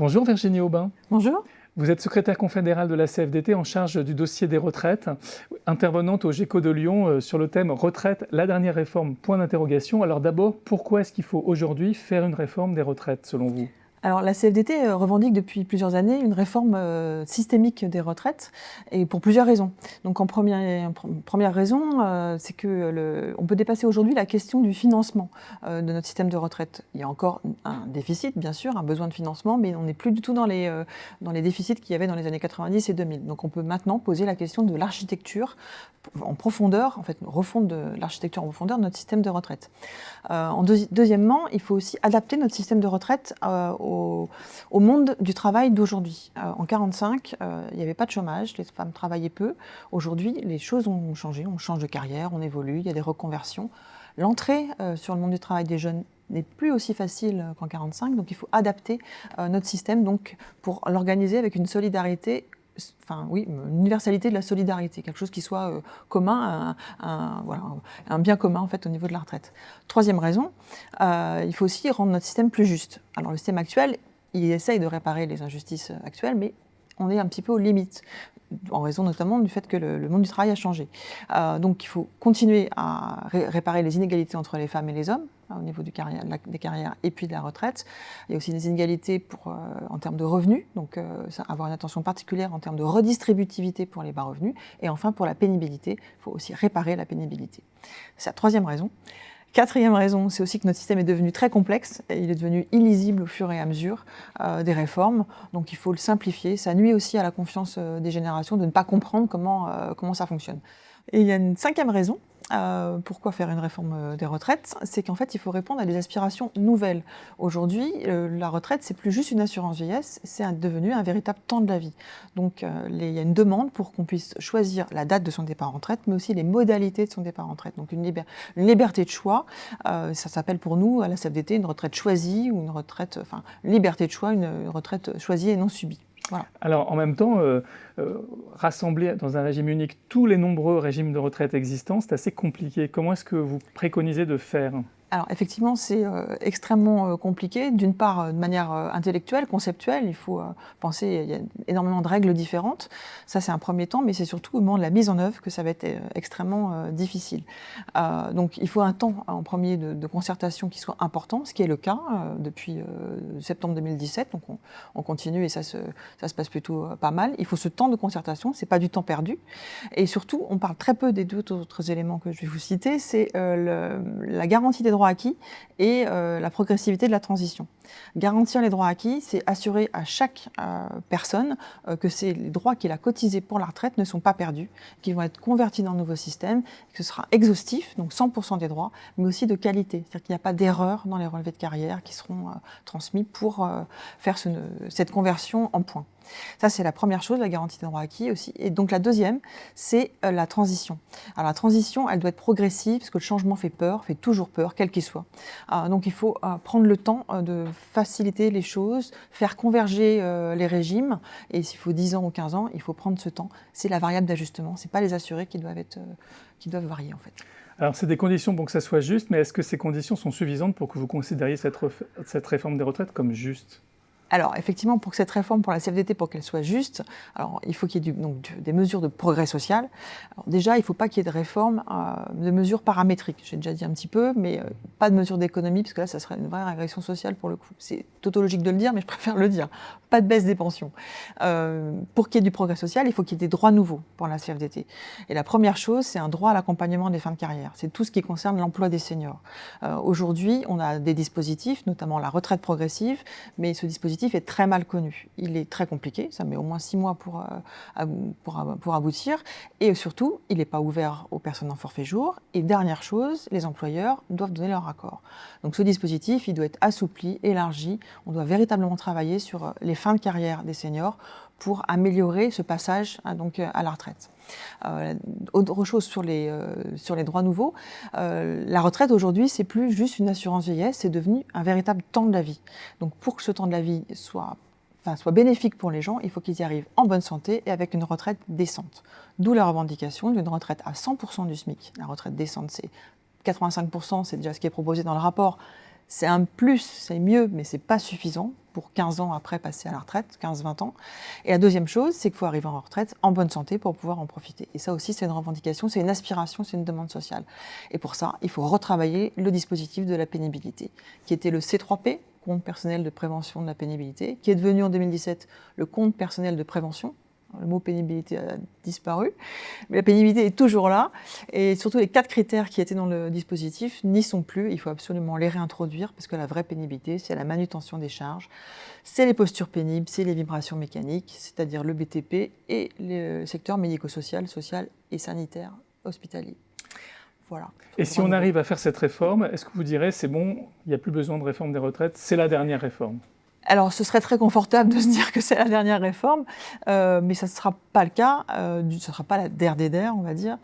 Bonjour Virginie Aubin. Bonjour. Vous êtes secrétaire confédérale de la CFDT en charge du dossier des retraites, intervenante au GECO de Lyon sur le thème « Retraite, la dernière réforme ». Alors d'abord, pourquoi est-ce qu'il faut aujourd'hui faire une réforme des retraites selon vous ? Alors la CFDT revendique depuis plusieurs années une réforme systémique des retraites et pour plusieurs raisons. Donc en première raison, c'est que on peut dépasser aujourd'hui la question du financement de notre système de retraite. Il y a encore un déficit, bien sûr, un besoin de financement, mais on n'est plus du tout dans les déficits qu'il y avait dans les années 90 et 2000. Donc on peut maintenant poser la question de l'architecture en profondeur, en fait, une refonte de l'architecture en profondeur de notre système de retraite. Deuxièmement, il faut aussi adapter notre système de retraite au monde du travail d'aujourd'hui. En 1945, il n'y avait pas de chômage, les femmes travaillaient peu. Aujourd'hui, les choses ont changé, on change de carrière, on évolue, il y a des reconversions. L'entrée sur le monde du travail des jeunes n'est plus aussi facile qu'en 1945, donc il faut adapter notre système donc, pour l'organiser avec une solidarité, une universalité de la solidarité, quelque chose qui soit commun, un bien commun en fait au niveau de la retraite. Troisième raison, il faut aussi rendre notre système plus juste. Alors le système actuel, il essaye de réparer les injustices actuelles, mais on est un petit peu aux limites, en raison notamment du fait que le monde du travail a changé. Donc il faut continuer à réparer les inégalités entre les femmes et les hommes, au niveau des carrières et puis de la retraite. Il y a aussi des inégalités en termes de revenus, donc avoir une attention particulière en termes de redistributivité pour les bas revenus. Et enfin, pour la pénibilité, il faut aussi réparer la pénibilité. C'est la troisième raison. Quatrième raison, c'est aussi que notre système est devenu très complexe et il est devenu illisible au fur et à mesure des réformes. Donc il faut le simplifier. Ça nuit aussi à la confiance des générations de ne pas comprendre comment ça fonctionne. Et il y a une cinquième raison. Pourquoi faire une réforme des retraites ? C'est qu'en fait, il faut répondre à des aspirations nouvelles. Aujourd'hui, la retraite, c'est plus juste une assurance vieillesse, c'est devenu un véritable temps de la vie. Donc, il y a une demande pour qu'on puisse choisir la date de son départ en retraite, mais aussi les modalités de son départ en retraite. Donc, une liberté de choix, ça s'appelle pour nous, à la CFDT, une retraite choisie, ou une liberté de choix, une retraite choisie et non subie. Voilà. Alors, en même temps, rassembler dans un régime unique tous les nombreux régimes de retraite existants, c'est assez compliqué. Comment est-ce que vous préconisez de faire ? Alors effectivement, c'est extrêmement compliqué. D'une part, de manière intellectuelle, conceptuelle, il faut penser, il y a énormément de règles différentes. Ça, c'est un premier temps, mais c'est surtout au moment de la mise en œuvre que ça va être extrêmement difficile. Donc il faut un temps en premier de concertation qui soit important, ce qui est le cas depuis septembre 2017. Donc on continue et ça se passe plutôt pas mal. Il faut ce temps de concertation, c'est pas du temps perdu. Et surtout, on parle très peu des deux autres éléments que je vais vous citer, c'est la garantie des droits acquis et la progressivité de la transition. Garantir les droits acquis, c'est assurer à chaque personne que les droits qu'il a cotisés pour la retraite ne sont pas perdus, qu'ils vont être convertis dans le nouveau système, que ce sera exhaustif, donc 100% des droits, mais aussi de qualité. C'est-à-dire qu'il n'y a pas d'erreur dans les relevés de carrière qui seront transmis pour faire cette conversion en points. Ça, c'est la première chose, la garantie des droits acquis aussi. Et donc la deuxième, c'est la transition. Alors la transition, elle doit être progressive, parce que le changement fait toujours peur, quel qu'il soit. Donc il faut prendre le temps de faciliter les choses, faire converger les régimes. Et s'il faut 10 ans ou 15 ans, il faut prendre ce temps. C'est la variable d'ajustement, ce n'est pas les assurés qui doivent varier en fait. Alors, c'est des conditions pour que ça soit juste, mais est-ce que ces conditions sont suffisantes pour que vous considériez cette réforme des retraites comme juste ? Alors, effectivement, pour que cette réforme, pour la CFDT, pour qu'elle soit juste, alors, il faut qu'il y ait des mesures de progrès social. Alors, déjà, il ne faut pas qu'il y ait de réforme de mesures paramétriques. J'ai déjà dit un petit peu, mais pas de mesures d'économie, parce que là, ça serait une vraie régression sociale pour le coup. C'est tautologique de le dire, mais je préfère le dire. Pas de baisse des pensions. Pour qu'il y ait du progrès social, il faut qu'il y ait des droits nouveaux pour la CFDT. Et la première chose, c'est un droit à l'accompagnement des fins de carrière. C'est tout ce qui concerne l'emploi des seniors. Aujourd'hui, on a des dispositifs, notamment la retraite progressive, mais ce dispositif est très mal connu. Il est très compliqué, ça met au moins 6 mois pour aboutir, et surtout, il n'est pas ouvert aux personnes en forfait jour. Et dernière chose, les employeurs doivent donner leur accord. Donc ce dispositif, il doit être assoupli, élargi. On doit véritablement travailler sur les fins de carrière des seniors pour améliorer ce passage à la retraite. Autre chose sur les droits nouveaux, la retraite aujourd'hui, c'est plus juste une assurance vieillesse, c'est devenu un véritable temps de la vie. Donc pour que ce temps de la vie soit bénéfique pour les gens, il faut qu'ils y arrivent en bonne santé et avec une retraite décente. D'où la revendication d'une retraite à 100% du SMIC. La retraite décente, c'est 85%, c'est déjà ce qui est proposé dans le rapport. C'est un plus, c'est mieux, mais c'est pas suffisant pour 15 ans après passer à la retraite, 15-20 ans. Et la deuxième chose, c'est qu'il faut arriver en retraite en bonne santé pour pouvoir en profiter. Et ça aussi, c'est une revendication, c'est une aspiration, c'est une demande sociale. Et pour ça, il faut retravailler le dispositif de la pénibilité, qui était le C3P, compte personnel de prévention de la pénibilité, qui est devenu en 2017 le compte personnel de prévention. Le mot pénibilité a disparu, mais la pénibilité est toujours là. Et surtout, les 4 critères qui étaient dans le dispositif n'y sont plus. Il faut absolument les réintroduire, parce que la vraie pénibilité, c'est la manutention des charges, c'est les postures pénibles, c'est les vibrations mécaniques, c'est-à-dire le BTP et le secteur médico-social, social et sanitaire hospitalier. Voilà. Et si on arrive à faire cette réforme, est-ce que vous direz, c'est bon, il n'y a plus besoin de réforme des retraites, c'est la dernière réforme ? Alors, ce serait très confortable de se dire que c'est la dernière réforme, mais ça ne sera pas le cas, ce ne sera pas la der, on va dire.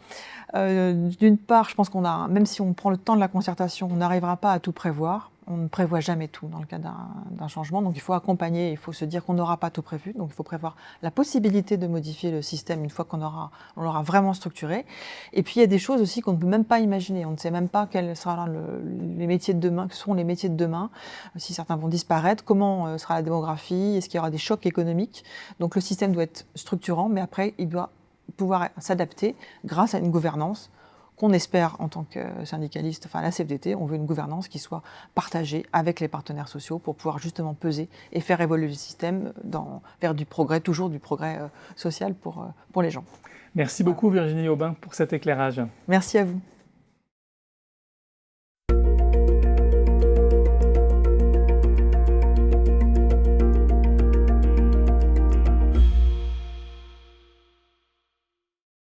D'une part, je pense même si on prend le temps de la concertation, on n'arrivera pas à tout prévoir. On ne prévoit jamais tout dans le cas d'un changement, donc il faut accompagner, il faut se dire qu'on n'aura pas tout prévu, donc il faut prévoir la possibilité de modifier le système une fois qu'on l'aura vraiment structuré. Et puis il y a des choses aussi qu'on ne peut même pas imaginer, on ne sait même pas quels seront les métiers de demain, que seront les métiers de demain, si certains vont disparaître, comment sera la démographie, est-ce qu'il y aura des chocs économiques. Donc le système doit être structurant, mais après il doit pouvoir s'adapter grâce à une gouvernance qu'on espère en tant que syndicaliste, enfin la CFDT, on veut une gouvernance qui soit partagée avec les partenaires sociaux pour pouvoir justement peser et faire évoluer le système vers du progrès, toujours du progrès social pour les gens. Merci beaucoup Virginie Aubin pour cet éclairage. Merci à vous.